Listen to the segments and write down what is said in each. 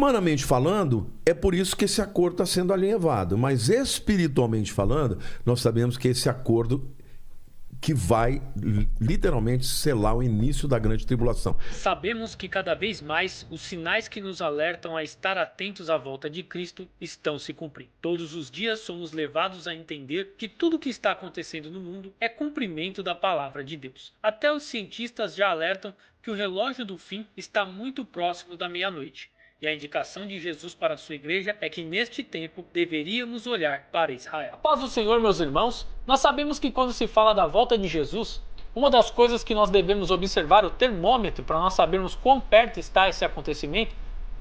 Humanamente falando, é por isso que esse acordo está sendo alinhavado. Mas espiritualmente falando, nós sabemos que esse acordo que vai literalmente selar o início da grande tribulação. Sabemos que cada vez mais os sinais que nos alertam a estar atentos à volta de Cristo estão se cumprindo. Todos os dias somos levados a entender que tudo o que está acontecendo no mundo é cumprimento da palavra de Deus. Até os cientistas já alertam que o relógio do fim está muito próximo da meia-noite. E a indicação de Jesus para a sua igreja é que neste tempo deveríamos olhar para Israel. Paz do Senhor, meus irmãos, nós sabemos que quando se fala da volta de Jesus, uma das coisas que nós devemos observar, o termômetro, para nós sabermos quão perto está esse acontecimento,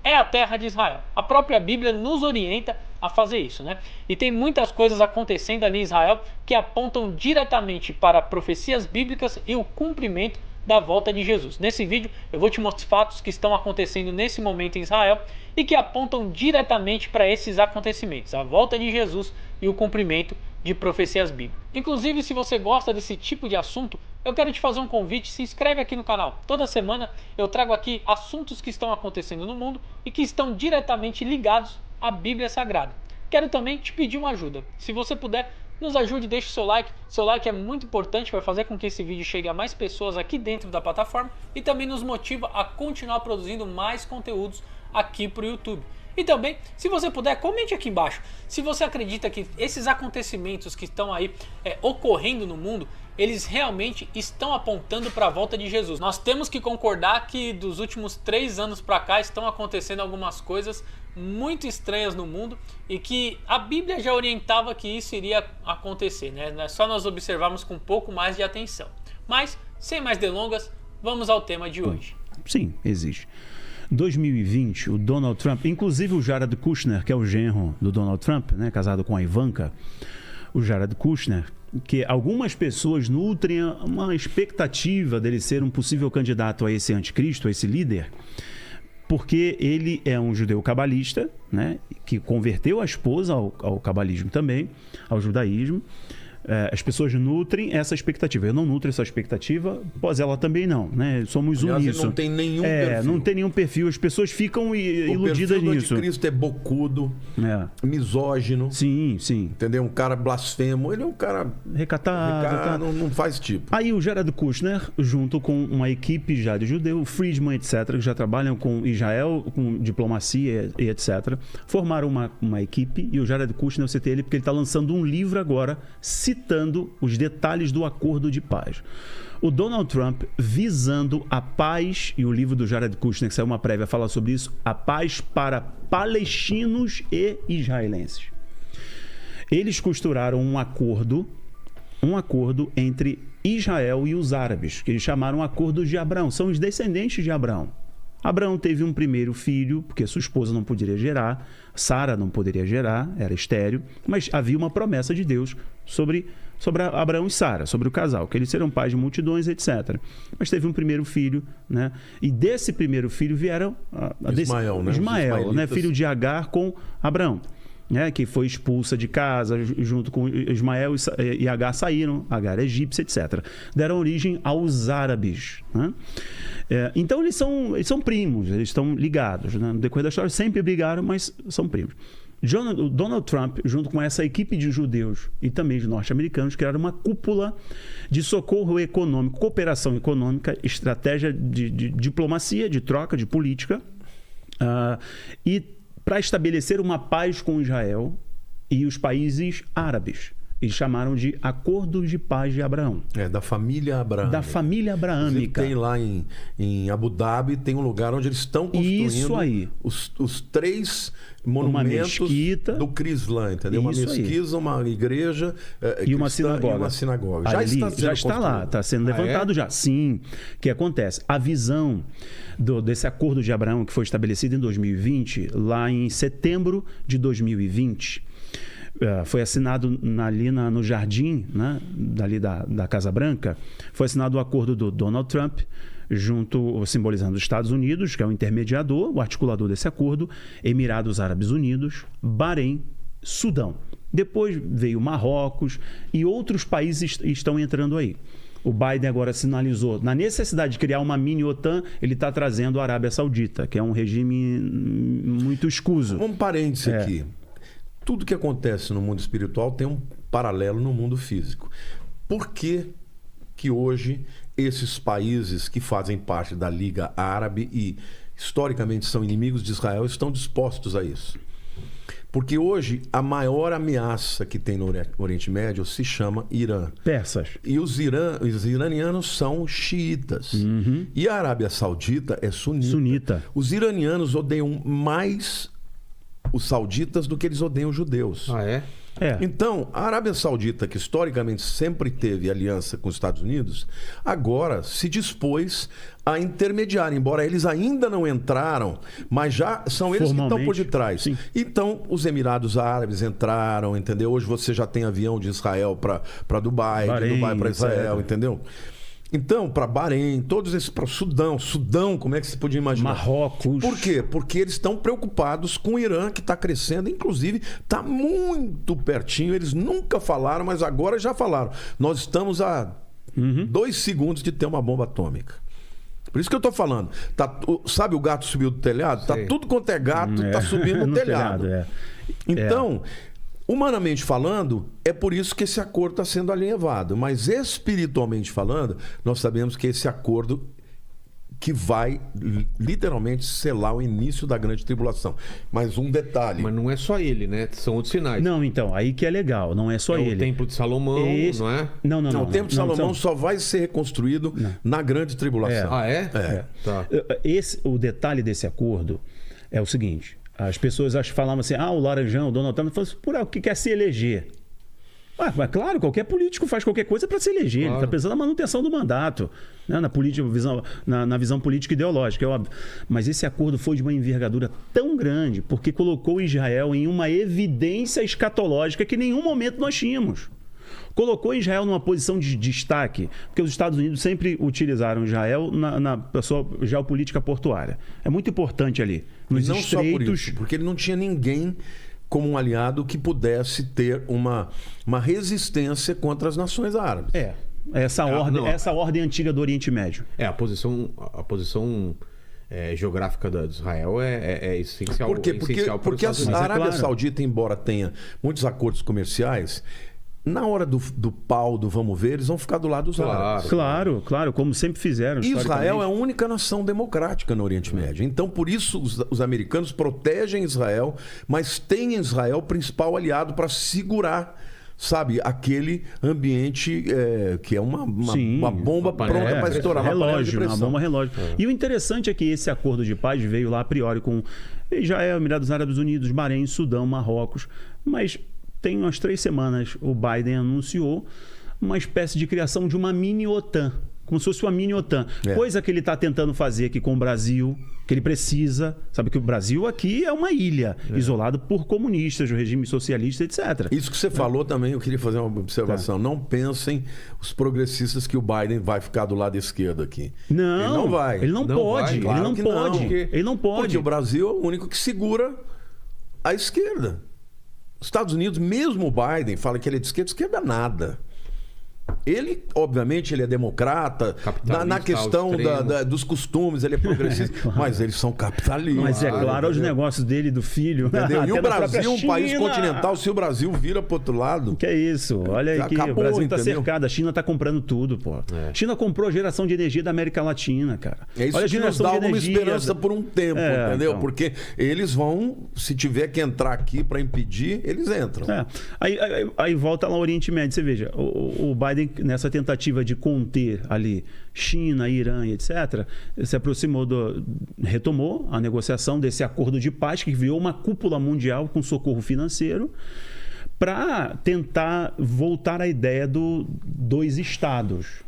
é a terra de Israel. A própria Bíblia nos orienta a fazer isso, né? E tem muitas coisas acontecendo ali em Israel que apontam diretamente para profecias bíblicas e o cumprimento da volta de Jesus. Nesse vídeo eu vou te mostrar fatos que estão acontecendo nesse momento em Israel e que apontam diretamente para esses acontecimentos, a volta de Jesus e o cumprimento de profecias bíblicas. Inclusive, se você gosta desse tipo de assunto, eu quero te fazer um convite, se inscreve aqui no canal. Toda semana eu trago aqui assuntos que estão acontecendo no mundo e que estão diretamente ligados à Bíblia Sagrada. Quero também te pedir uma ajuda. Se você puder, nos ajude, deixe o seu like. Seu like é muito importante, vai fazer com que esse vídeo chegue a mais pessoas aqui dentro da plataforma e também nos motiva a continuar produzindo mais conteúdos aqui para o YouTube. E também, se você puder, comente aqui embaixo se você acredita que esses acontecimentos que estão aí ocorrendo no mundo, eles realmente estão apontando para a volta de Jesus. Nós temos que concordar que dos últimos 3 anos para cá estão acontecendo algumas coisas muito estranhas no mundo e que a Bíblia já orientava que isso iria acontecer, né? É só nós observarmos com um pouco mais de atenção. Mas, sem mais delongas, vamos ao tema de hoje. Sim, existe. 2020, o Donald Trump, inclusive o Jared Kushner, que é o genro do Donald Trump, né, casado com a Ivanka, o Jared Kushner, que algumas pessoas nutrem uma expectativa dele ser um possível candidato a esse anticristo, a esse líder, porque ele é um judeu cabalista, né, que converteu a esposa ao cabalismo também, ao judaísmo. As pessoas nutrem essa expectativa. Eu não nutro essa expectativa, pois ela também não, né? Somos uníssonos. Não tem nenhum perfil. Não tem nenhum perfil. As pessoas ficam iludidas nisso. O perfil do anticristo é bocudo, misógino. Sim, sim. Entendeu? Um cara blasfemo. Ele é um cara recatado. Não faz tipo. Aí o Jared Kushner, junto com uma equipe já de judeu, Friedman, etc., que já trabalham com Israel, com diplomacia e etc., formaram uma equipe. E o Jared Kushner, eu citei ele porque ele está lançando um livro agora, citando os detalhes do acordo de paz. O Donald Trump visando a paz, e o livro do Jared Kushner, que saiu uma prévia, fala sobre isso, a paz para palestinos e israelenses. Eles costuraram um acordo entre Israel e os árabes, que eles chamaram Acordo de Abraão, são os descendentes de Abraão. Abraão teve um primeiro filho, porque sua esposa não poderia gerar, Sara não poderia gerar, era estéril, mas havia uma promessa de Deus sobre Abraão e Sara, sobre o casal, que eles serão pais de multidões, etc. Mas teve um primeiro filho, né? E desse primeiro filho vieram Ismael, né? Filho de Agar com Abraão, né? Que foi expulsa de casa, junto com Ismael e Agar saíram, Agar é egípcia, etc. Deram origem aos árabes, né? Então eles são primos, eles estão ligados, né? No decorrer da história sempre brigaram, mas são primos. Donald Trump, junto com essa equipe de judeus e também de norte-americanos, criaram uma cúpula de socorro econômico, cooperação econômica, estratégia de diplomacia, de troca, de política, e para estabelecer uma paz com Israel e os países árabes. Eles chamaram de Acordo de Paz de Abraão. Da família abraâmica. Da família abraâmica. Tem lá em Abu Dhabi, tem um lugar onde eles estão construindo isso aí. Os 3 monumentos do Crislã, entendeu? Uma mesquita, uma igreja e uma sinagoga. E uma sinagoga. Já está lá, está sendo levantado já. Sim. O que acontece? A visão desse Acordo de Abraão, que foi estabelecido em 2020, lá em setembro de 2020, foi assinado ali no jardim, né, dali da Casa Branca, foi assinado o acordo do Donald Trump, simbolizando os Estados Unidos, que é o intermediador, o articulador desse acordo, Emirados Árabes Unidos, Bahrein, Sudão. Depois veio Marrocos e outros países estão entrando aí. O Biden agora sinalizou, na necessidade de criar uma mini-OTAN, ele está trazendo a Arábia Saudita, que é um regime muito escuso. Um parêntese aqui. Tudo que acontece no mundo espiritual tem um paralelo no mundo físico. Por que hoje esses países que fazem parte da Liga Árabe e historicamente são inimigos de Israel estão dispostos a isso? Porque hoje a maior ameaça que tem no Oriente Médio se chama Irã. Persas. E os iranianos são xiitas. E a Arábia Saudita é sunita. Os iranianos odeiam mais os sauditas do que eles odeiam os judeus. Ah, é? Então, a Arábia Saudita, que historicamente sempre teve aliança com os Estados Unidos, agora se dispôs a intermediar, embora eles ainda não entraram, mas já são eles que estão por detrás. Sim. Então, os Emirados Árabes entraram, entendeu? Hoje você já tem avião de Israel para Dubai, Bahrein, de Dubai para Israel, etc. entendeu? Então, para Bahrein, todos esses, para Sudão, como é que você podia imaginar? Marrocos. Por quê? Porque eles estão preocupados com o Irã, que está crescendo, inclusive está muito pertinho. Eles nunca falaram, mas agora já falaram. Nós estamos a 2 segundos de ter uma bomba atômica. Por isso que eu estou falando. Sabe o gato subiu do telhado? Tá tudo quanto é gato, tá subindo no telhado. Então, humanamente falando, é por isso que esse acordo está sendo alinhavado. Mas espiritualmente falando, nós sabemos que esse acordo que vai literalmente selar o início da grande tribulação. Mas um detalhe. Mas não é só ele, né? São outros sinais. Não, então, aí que é legal, não é só ele. O Templo de Salomão, não é? Não. O Templo de Salomão só vai ser reconstruído na grande tribulação. Ah, é? Tá. O detalhe desse acordo é o seguinte: as pessoas falavam assim, o Laranjão, o Donald Trump, falou assim, o que quer se eleger? Mas claro, qualquer político faz qualquer coisa para se eleger. Claro. Ele está pensando na manutenção do mandato, né? na visão política ideológica, é óbvio. Mas esse acordo foi de uma envergadura tão grande porque colocou Israel em uma evidência escatológica que em nenhum momento nós tínhamos. Colocou Israel numa posição de destaque, porque os Estados Unidos sempre utilizaram Israel na sua geopolítica portuária. É muito importante ali. Nos não estreitos... só por isso, porque ele não tinha ninguém como um aliado que pudesse ter uma resistência contra as nações árabes. Essa ordem antiga do Oriente Médio. A posição geográfica de Israel é essencial. Por quê? Porque a Arábia Saudita, embora tenha muitos acordos comerciais, na hora do pau, do vamos ver, eles vão ficar do lado dos árabes. Claro, como sempre fizeram. Israel é a única nação democrática no Oriente Médio. Então, por isso, os americanos protegem Israel, mas têm em Israel o principal aliado para segurar, sabe, aquele ambiente que é uma bomba pronta para estourar. Uma bomba relógio. E o interessante é que esse acordo de paz veio lá a priori com Israel, Emirados Árabes Unidos, Bahrein, Sudão, Marrocos, mas... Tem umas 3 semanas, o Biden anunciou uma espécie de criação de uma mini-OTAN, como se fosse uma mini-OTAN. Coisa que ele está tentando fazer aqui com o Brasil, que ele precisa. Sabe que o Brasil aqui é uma ilha, isolado por comunistas, o regime socialista, etc. Isso que você falou também, eu queria fazer uma observação. Não pensem os progressistas que o Biden vai ficar do lado esquerdo aqui. Não, ele não vai. Ele não pode. Claro ele não pode. Porque o Brasil é o único que segura a esquerda. Os Estados Unidos, mesmo o Biden, fala que ele é de esquerda nada. Ele, obviamente, ele é democrata, na questão dos costumes, ele é progressista, mas eles são capitalistas. Mas é claro, os negócios dele, do filho. Entendeu? E o Brasil, um país continental, se o Brasil vira pro outro lado... Que é isso? Olha aí que o Brasil está cercado, a China está comprando tudo, pô. A China comprou a geração de energia da América Latina, cara. É isso que nos dá alguma esperança por um tempo, entendeu? Então. Porque eles vão, se tiver que entrar aqui para impedir, eles entram. Aí volta lá o Oriente Médio, você veja, o Biden, nessa tentativa de conter ali China, Irã e etc., se aproximou retomou a negociação desse acordo de paz que criou uma cúpula mundial com socorro financeiro para tentar voltar à ideia dois estados.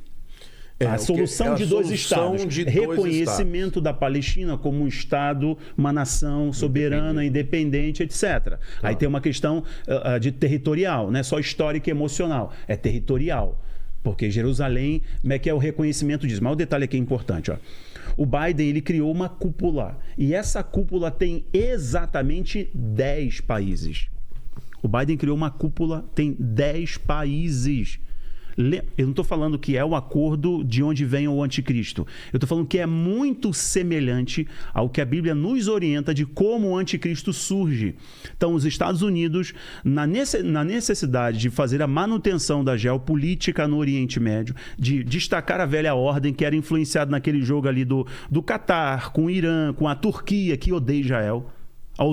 A solução de dois estados. Reconhecimento da Palestina como um estado, uma nação soberana, independente, etc. Aí tem uma questão de territorial, não é só histórica e emocional, é territorial. Porque Jerusalém, como é que é o reconhecimento disso? Mas o detalhe aqui é importante. O Biden, ele criou uma cúpula. E essa cúpula tem exatamente 10 países. O Biden criou uma cúpula, tem 10 países. Eu não estou falando que é o acordo de onde vem o anticristo. Eu estou falando que é muito semelhante ao que a Bíblia nos orienta de como o anticristo surge. Então, os Estados Unidos, na necessidade de fazer a manutenção da geopolítica no Oriente Médio, de destacar a velha ordem que era influenciada naquele jogo ali do Catar, com o Irã, com a Turquia, que odeia Israel.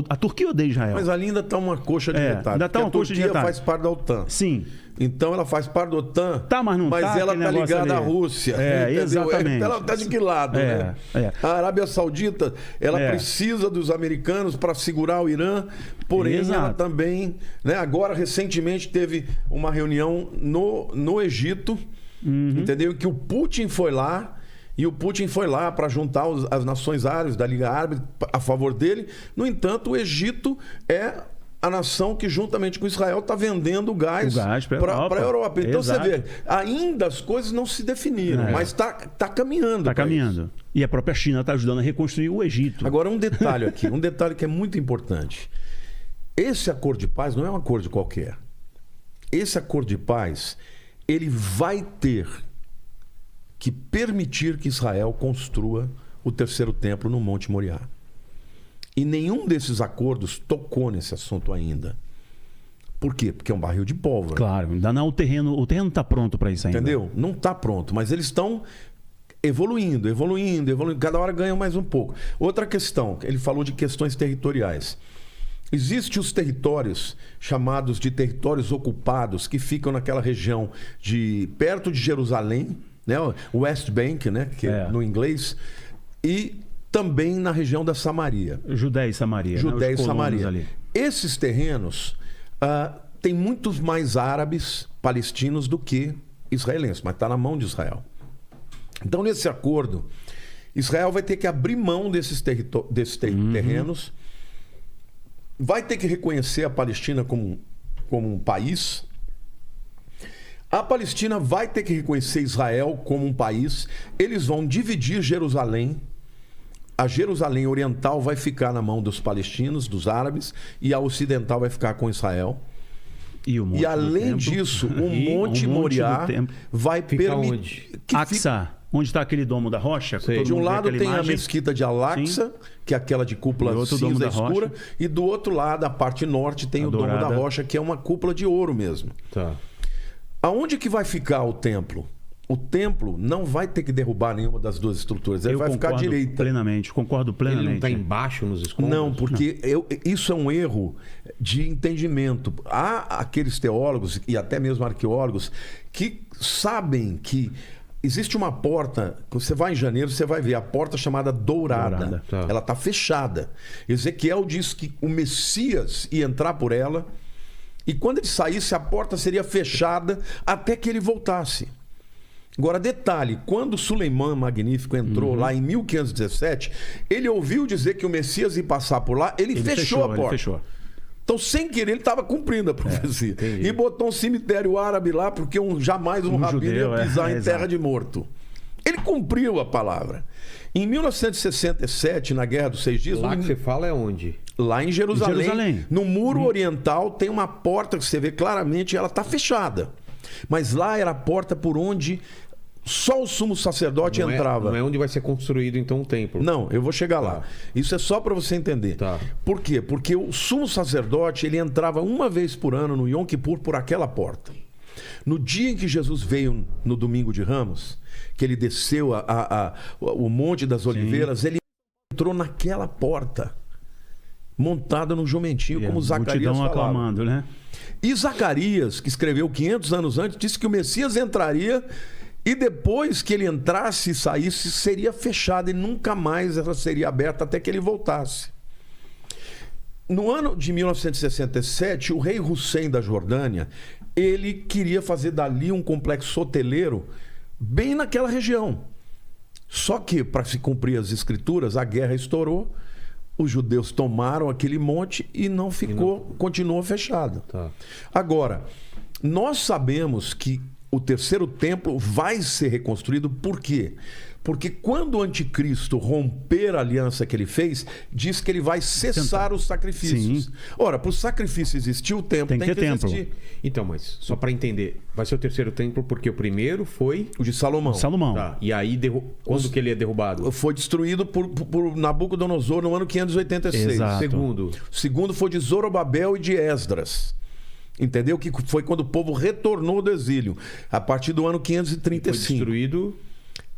A Turquia odeia Israel. Mas ali ainda está uma coxa de detalhe. Ainda está uma coxa de detalhe. A Turquia faz parte da OTAN. Sim. Então ela faz parte da OTAN, mas não mas tá, ela está ligada à Rússia. Exatamente. Ela está de que lado? Né? A Arábia Saudita, ela precisa dos americanos para segurar o Irã, porém ela também... Né, agora, recentemente, teve uma reunião no Egito, entendeu? Que o Putin foi lá, e o Putin foi lá para juntar as nações árabes da Liga Árabe a favor dele. No entanto, o Egito é a nação que, juntamente com Israel, está vendendo gás para a Europa. Então, você vê, ainda as coisas não se definiram, mas está caminhando. Está caminhando. Isso. E a própria China está ajudando a reconstruir o Egito. Agora, um detalhe aqui, um detalhe que é muito importante. Esse acordo de paz não é um acordo qualquer. Esse acordo de paz, ele vai ter que permitir que Israel construa o terceiro templo no Monte Moriá. E nenhum desses acordos tocou nesse assunto ainda. Por quê? Porque é um barril de pólvora. Claro, ainda não, o terreno não está pronto para isso ainda. Entendeu? Não está pronto, mas eles estão evoluindo. Cada hora ganham mais um pouco. Outra questão, ele falou de questões territoriais. Existem os territórios chamados de territórios ocupados, que ficam naquela região perto de Jerusalém, né? O West Bank, né? Que é no inglês, e também na região da Samaria. Judéia e Samaria. Judéia e Samaria. Ali. Esses terrenos têm muitos mais árabes palestinos do que israelenses, mas está na mão de Israel. Então, nesse acordo, Israel vai ter que abrir mão desses terrenos, vai ter que reconhecer a Palestina como um país. A Palestina vai ter que reconhecer Israel como um país. Eles vão dividir Jerusalém. A Jerusalém oriental vai ficar na mão dos palestinos, dos árabes, e a ocidental vai ficar com Israel. E além disso, o Monte Moriá vai permitir... Aqsa, onde está aquele domo da rocha? De um lado tem a mesquita de Al-Aqsa, que é aquela de cúpula cinza escura, e do outro lado, a parte norte, tem o domo da rocha, que é uma cúpula de ouro mesmo. Tá. Aonde que vai ficar o templo? O templo não vai ter que derrubar nenhuma das duas estruturas. Ele vai ficar à direita. Concordo plenamente. Ele não está embaixo nos escombros? Não, porque isso é um erro de entendimento. Há aqueles teólogos e até mesmo arqueólogos que sabem que existe uma porta, você vai em janeiro, você vai ver a porta chamada Dourada. Tá. Ela está fechada. Ezequiel diz que o Messias ia entrar por ela, e quando ele saísse, a porta seria fechada até que ele voltasse. Agora, detalhe, quando Suleimã Magnífico entrou lá em 1517, ele ouviu dizer que o Messias ia passar por lá, ele fechou a porta. Então, sem querer, ele estava cumprindo a profecia. E botou um cemitério árabe lá, porque jamais um rabino ia pisar em terra de morto. Ele cumpriu a palavra. Em 1967, na Guerra dos 6 Dias... Lá que você fala é onde? Lá em Jerusalém. No muro oriental tem uma porta que você vê claramente, ela está fechada. Mas lá era a porta por onde só o sumo sacerdote entrava. Não é onde vai ser construído então o templo. Não, eu vou chegar lá. Isso é só para você entender. Tá. Por quê? Porque o sumo sacerdote ele entrava uma vez por ano no Yom Kippur por aquela porta. No dia em que Jesus veio no Domingo de Ramos, que ele desceu o Monte das Oliveiras, ele entrou naquela porta, montada no jumentinho, como Zacarias falava. Aclamando, né? E Zacarias, que escreveu 500 anos antes, disse que o Messias entraria e depois que ele entrasse e saísse, seria fechada e nunca mais ela seria aberta até que ele voltasse. No ano de 1967, o rei Hussein da Jordânia, ele queria fazer dali um complexo hoteleiro bem naquela região. Só que, para se cumprir as escrituras, a guerra estourou, os judeus tomaram aquele monte e não ficou, continuou fechado. Tá. Agora, nós sabemos que o terceiro templo vai ser reconstruído. Por quê? Porque quando o anticristo romper a aliança que ele fez, diz que ele vai cessar os sacrifícios. Sim. Ora, para o sacrifício existir, o templo Tem que ter templo. existir. Então, mas só para entender, vai ser o terceiro templo porque o primeiro foi... O de Salomão. Salomão. Tá, e aí, quando que ele é derrubado? Foi destruído por Nabucodonosor no ano 586. Exato. Segundo. O segundo foi de Zorobabel e de Esdras. Entendeu? Que foi quando o povo retornou do exílio. A partir do ano Foi 535. destruído...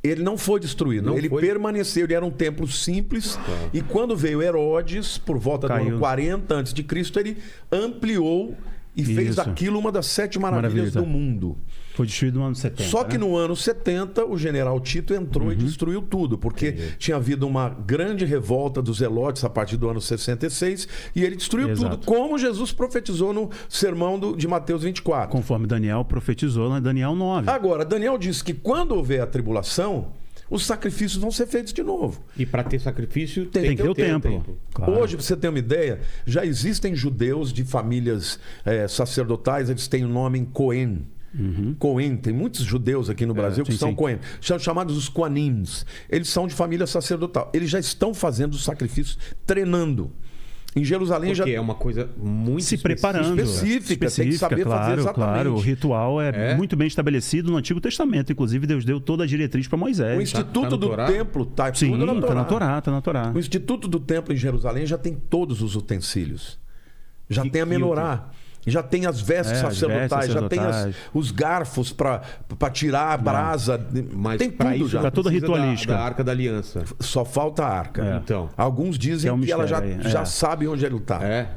Ele não foi destruído, Não ele foi? permaneceu, ele era um templo simples. E quando veio Herodes, por volta do ano 40 a.C., ele ampliou e fez Isso. aquilo uma das 7 maravilhas do mundo. Foi destruído no ano 70. Só que né? no ano 70, o general Tito entrou e destruiu tudo, porque tinha havido uma grande revolta dos zelotes a partir do ano 66, e ele destruiu Exato. tudo, como Jesus profetizou no sermão de Mateus 24. Conforme Daniel profetizou lá em Daniel 9. Agora, Daniel disse que quando houver a tribulação, os sacrifícios vão ser feitos de novo. E para ter sacrifício, Tem que ter o templo. Claro. Hoje, para você ter uma ideia, já existem judeus de famílias sacerdotais, eles têm o nome em Cohen. Cohen, tem muitos judeus aqui no Brasil que sim, são sim. Cohen. São chamados os Koanims. Eles são de família sacerdotal. Eles já estão fazendo os sacrifícios, treinando. Em Jerusalém Porque já... é uma coisa muito Se preparando. específica, tem que saber claro, fazer exatamente. Claro, o ritual é muito bem estabelecido no Antigo Testamento. Inclusive, Deus deu toda a diretriz para Moisés. O Instituto no do Torá? Templo está Sim, tudo na tá na Torá. Torá, tá na Torá. O Instituto do Templo em Jerusalém já tem todos os utensílios. Já tem a menorá. Já tem as vestes É, as sacerdotais, vestes já tem sacerdotais. os garfos para tirar a brasa. Mas tem para tudo isso já. Tá toda precisa ritualística. da Arca da Aliança. Só falta a arca. Então. Alguns dizem Que é um que ela mistério aí. já É. sabe onde ele está. É?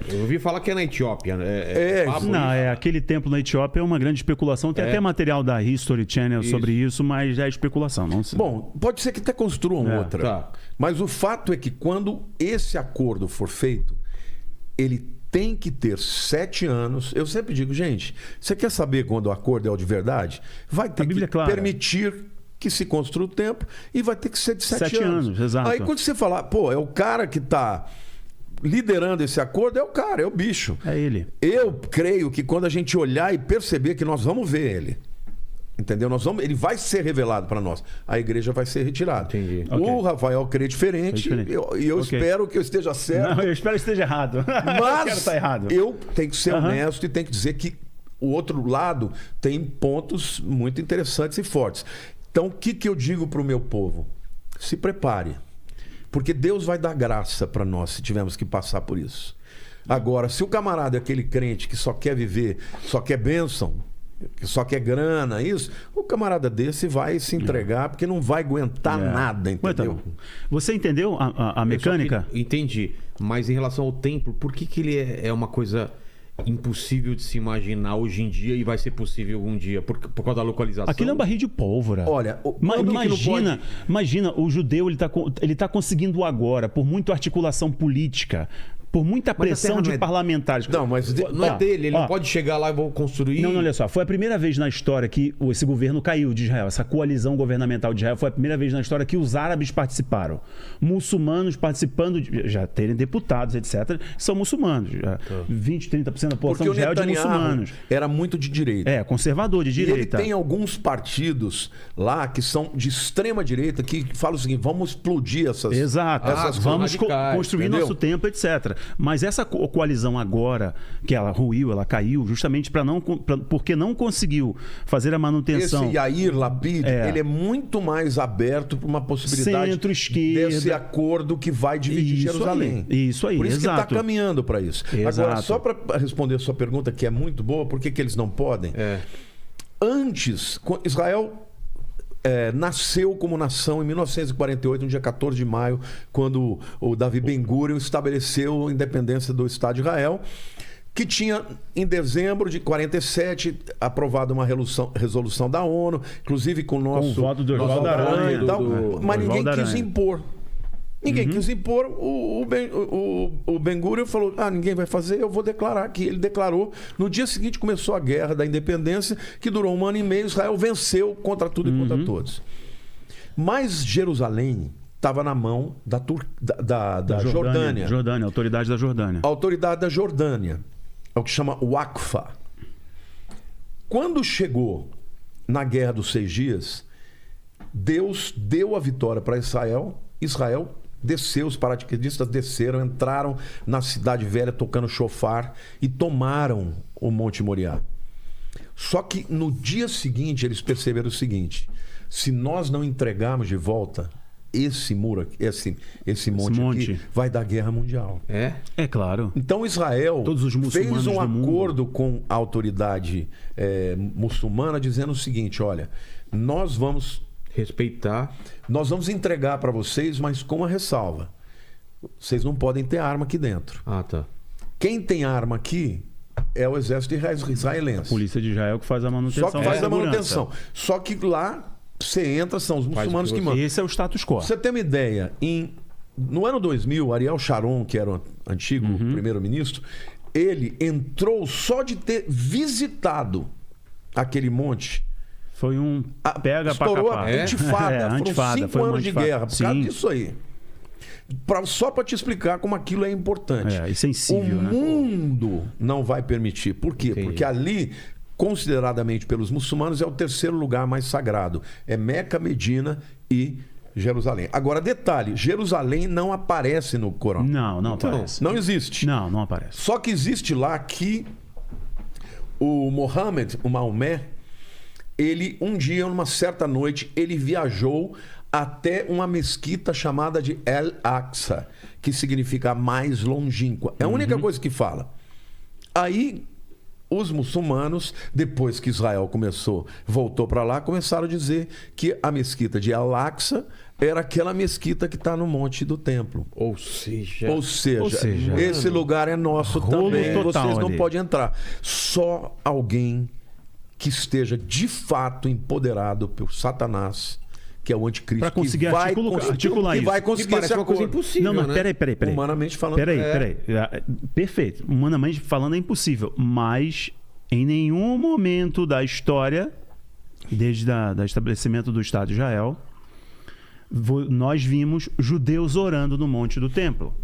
Eu ouvi falar que é na Etiópia. Né? Papo Não, isso. aquele templo na Etiópia é uma grande especulação. Tem até material da History Channel sobre isso, mas é especulação. Não sei. Bom, pode ser que até construam outra. tá. Mas o fato é que quando esse acordo for feito, ele tem que ter 7 anos. Eu sempre digo, gente, você quer saber quando o acordo é o de verdade? Vai ter Bíblia que é clara. permitir que se construa o templo e vai ter que ser de 7 7 anos, exato. Aí quando você falar, pô, é o cara que está liderando esse acordo, é o cara, é o bicho. É ele. Eu creio que quando a gente olhar e perceber que nós vamos ver ele, entendeu? Ele vai ser revelado para nós. A igreja vai ser retirada. Entendi. O Rafael crê diferente, diferente. e eu Ok. espero que eu esteja certo. Não, eu espero que esteja errado. Eu quero Mas estar errado. eu tenho que ser Aham. honesto e tenho que dizer que o outro lado tem pontos muito interessantes e fortes. Então, o que eu digo para o meu povo? Se prepare. Porque Deus vai dar graça para nós se tivermos que passar por isso. Agora, se o camarada é aquele crente que só quer viver, só quer bênção, que só quer grana, isso, o camarada desse vai se entregar porque não vai aguentar nada, entendeu? Então, você entendeu a Eu só mecânica? Entendi. Mas em relação ao templo, por que ele é uma coisa impossível de se imaginar hoje em dia e vai ser possível algum dia? Por causa da localização? Aquilo é um barril de pólvora. Olha, Mas quando que não pode- imagina, o judeu ele tá conseguindo agora, por muita articulação política, por muita Mas a pressão terra de não é- parlamentares. Não, mas Não é dele, ele ó. não pode chegar lá e vou construir. Não, olha só, foi a primeira vez na história que esse governo caiu de Israel, essa coalizão governamental de Israel, foi a primeira vez na história que os árabes participaram. Muçulmanos participando, já terem deputados, etc., são muçulmanos. 20, 30% da população Porque o de Israel é de Netanyahu muçulmanos. era muito de direita. É, conservador, de E ele direita. tem alguns partidos lá que são de extrema direita que falam o seguinte: vamos explodir essas. Exato. essas Vamos radicais, construir entendeu? nosso tempo, etc. Mas essa coalizão agora, que ela ruiu, ela caiu, justamente porque não conseguiu fazer a manutenção. Esse Yair Lapid, É. ele é muito mais aberto para uma possibilidade Centro-esquerda. desse acordo que vai dividir Isso Jerusalém. aí, isso aí, Por isso que exato. está caminhando para isso. Agora, Exato. só para responder a sua pergunta, que é muito boa, por que eles não podem? Antes, Israel nasceu como nação em 1948, no dia 14 de maio, quando o Davi Ben-Gurion estabeleceu a independência do Estado de Israel, que tinha, em dezembro de 47, aprovado uma resolução da ONU, inclusive com o nosso... Com o voto do nosso Oswaldo voto Aranha. e tal, mas ninguém Oswaldo quis Aranha. impor. Ninguém quis impor. O Ben-Gurion falou: ninguém vai fazer, eu vou declarar aqui. Ele declarou. No dia seguinte começou a guerra da independência, que durou 1 ano e meio. Israel venceu contra tudo e contra todos. Mas Jerusalém estava na mão da Jordânia. Jordânia, autoridade da Jordânia. A autoridade da Jordânia. É o que chama Waqfa. Quando chegou na Guerra dos 6 Dias, Deus deu a vitória para Israel. Israel desceu, os paraquedistas desceram, entraram na cidade velha tocando chofar e tomaram o Monte Moriá. Só que no dia seguinte eles perceberam o seguinte: se nós não entregarmos de volta esse muro aqui, esse monte aqui, vai dar guerra mundial. É claro. Então Israel Todos os muçulmanos fez um do mundo. acordo com a autoridade muçulmana dizendo o seguinte: olha, nós vamos entregar para vocês, mas com uma ressalva: vocês não podem ter arma aqui dentro. Ah, tá. Quem tem arma aqui é o exército israelense. Polícia de Israel que faz a manutenção. Só que faz da a manutenção. Só que lá você entra, são os muçulmanos que mandam. Esse é o status quo. Pra você ter uma ideia, no ano 2000, Ariel Sharon, que era o antigo primeiro-ministro, ele entrou só de ter visitado aquele monte. Foi um pega estourou pra capar. a intifada. Foram 5 anos de guerra por causa disso aí. Só para te explicar como aquilo é importante. E sensível, o mundo não vai permitir. Por quê? Entendi. Porque ali, consideradamente pelos muçulmanos, é o 3º lugar mais sagrado. É Meca, Medina e Jerusalém. Agora, detalhe: Jerusalém não aparece no Corão. Não aparece. Não existe. Não aparece. Só que existe lá que o Maomé, ele um dia, numa certa noite, ele viajou até uma mesquita chamada de El-Aqsa, que significa mais longínqua. É a única coisa que fala. Aí os muçulmanos, depois que Israel voltou para lá, começaram a dizer que a mesquita de Al-Aqsa era aquela mesquita que está no monte do templo. Ou seja, esse lugar é nosso também. Vocês não podem entrar. Só alguém que esteja de fato empoderado por Satanás, que é o anticristo, para conseguir articular que isso. vai conseguir esse uma coisa acordo. impossível, Não, né? peraí. Humanamente falando. Peraí. Perfeito. Humanamente falando é impossível. Mas em nenhum momento da história, desde o estabelecimento do Estado de Israel, nós vimos judeus orando no Monte do Templo.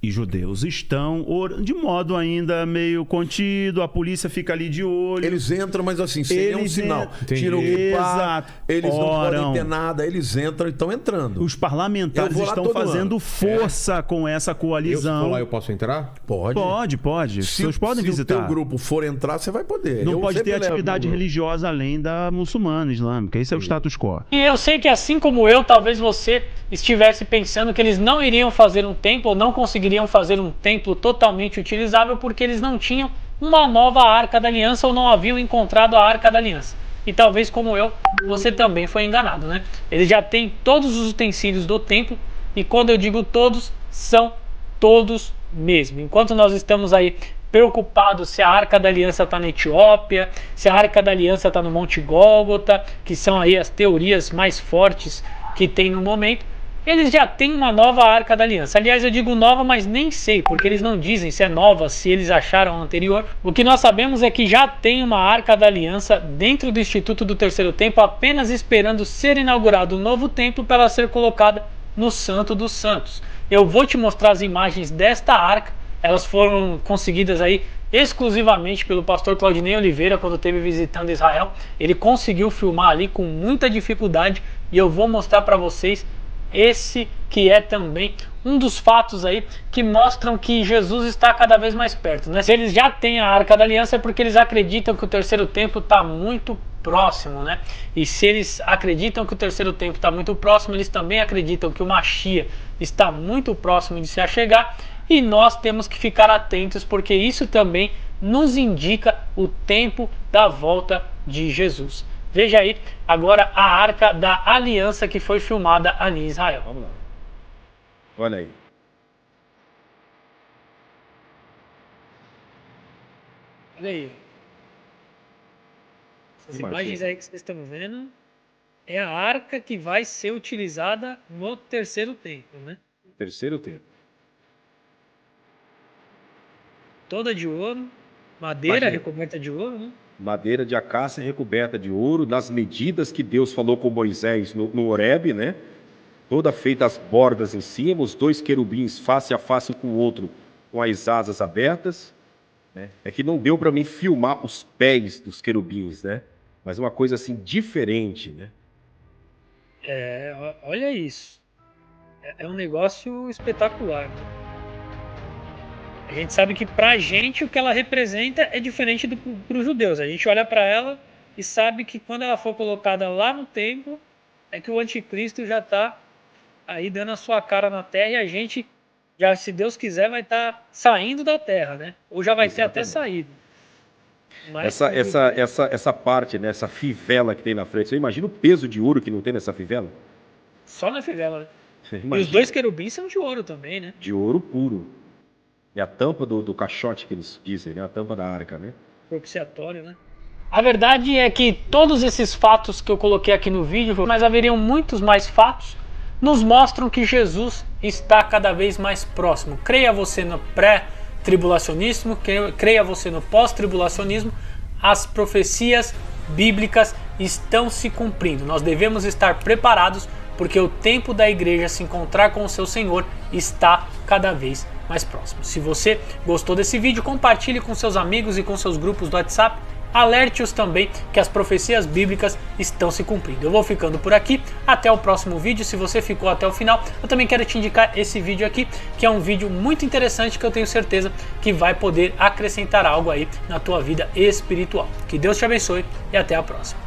E judeus estão orando de modo ainda meio contido, a polícia fica ali de olho. Eles entram, mas assim, sem nenhum sinal. Tiram o kippá, eles não podem ter nada, eles entram e estão entrando. Os parlamentares estão fazendo força com essa coalizão. Se for lá, eu posso entrar? Pode. As pessoas podem visitar. Se o teu grupo for entrar, você vai poder. Não pode ter atividade religiosa além da muçulmana, islâmica. Esse é o status quo. E eu sei que assim como eu, talvez você estivesse pensando que eles não iriam fazer um templo ou não conseguiriam fazer um templo totalmente utilizável porque eles não tinham uma nova Arca da Aliança ou não haviam encontrado a Arca da Aliança. E talvez como eu, você também foi enganado, né? Eles já têm todos os utensílios do templo e quando eu digo todos, são todos mesmo. Enquanto nós estamos aí preocupados se a Arca da Aliança está na Etiópia, se a Arca da Aliança está no Monte Gólgota, que são aí as teorias mais fortes que tem no momento, eles já têm uma nova Arca da Aliança. Aliás, eu digo nova, mas nem sei, porque eles não dizem se é nova, se eles acharam a anterior. O que nós sabemos é que já tem uma Arca da Aliança dentro do Instituto do Terceiro Templo, apenas esperando ser inaugurado um novo templo para ela ser colocada no Santo dos Santos. Eu vou te mostrar as imagens desta arca. Elas foram conseguidas aí exclusivamente pelo pastor Claudinei Oliveira quando esteve visitando Israel. Ele conseguiu filmar ali com muita dificuldade e eu vou mostrar para vocês esse que é também um dos fatos aí que mostram que Jesus está cada vez mais perto, né? Se eles já têm a Arca da Aliança é porque eles acreditam que o terceiro templo está muito próximo, né? E se eles acreditam que o terceiro templo está muito próximo, eles também acreditam que o Mashiach está muito próximo de se achegar e nós temos que ficar atentos porque isso também nos indica o tempo da volta de Jesus. Veja aí agora a Arca da Aliança que foi filmada ali em Israel. Vamos lá. Olha aí. Olha aí. Essas imagens aí que vocês estão vendo é a arca que vai ser utilizada no terceiro templo, né? Terceiro templo. Toda de ouro, madeira recoberta de ouro, né? Madeira de acácia recoberta de ouro, nas medidas que Deus falou com Moisés no Horebe, né? Toda feita as bordas em cima, os dois querubins face a face um com o outro, com as asas abertas. Né? É que não deu para mim filmar os pés dos querubins, né? mas uma coisa assim diferente, né? Olha isso. É um negócio espetacular, né? A gente sabe que pra gente o que ela representa é diferente pros judeus. A gente olha pra ela e sabe que quando ela for colocada lá no templo, é que o anticristo já tá aí dando a sua cara na terra e a gente, já, se Deus quiser, vai estar saindo da terra, né? Ou já vai ter até saído. Mas Essa parte, né? Essa fivela que tem na frente, você imagina o peso de ouro que não tem nessa fivela? Só na fivela, né? Você E os imagina. 2 querubins são de ouro também, né? De ouro puro. É a tampa do caixote que eles dizem, né? A tampa da arca, né? Propiciatório, né? A verdade é que todos esses fatos que eu coloquei aqui no vídeo, mas haveriam muitos mais fatos, nos mostram que Jesus está cada vez mais próximo. Creia você no pré-tribulacionismo, creia você no pós-tribulacionismo, as profecias bíblicas estão se cumprindo. Nós devemos estar preparados porque o tempo da igreja se encontrar com o seu Senhor está cada vez mais próximo. Se você gostou desse vídeo, compartilhe com seus amigos e com seus grupos do WhatsApp. Alerte-os também que as profecias bíblicas estão se cumprindo. Eu vou ficando por aqui, até o próximo vídeo. Se você ficou até o final, eu também quero te indicar esse vídeo aqui, que é um vídeo muito interessante que eu tenho certeza que vai poder acrescentar algo aí na tua vida espiritual. Que Deus te abençoe e até a próxima.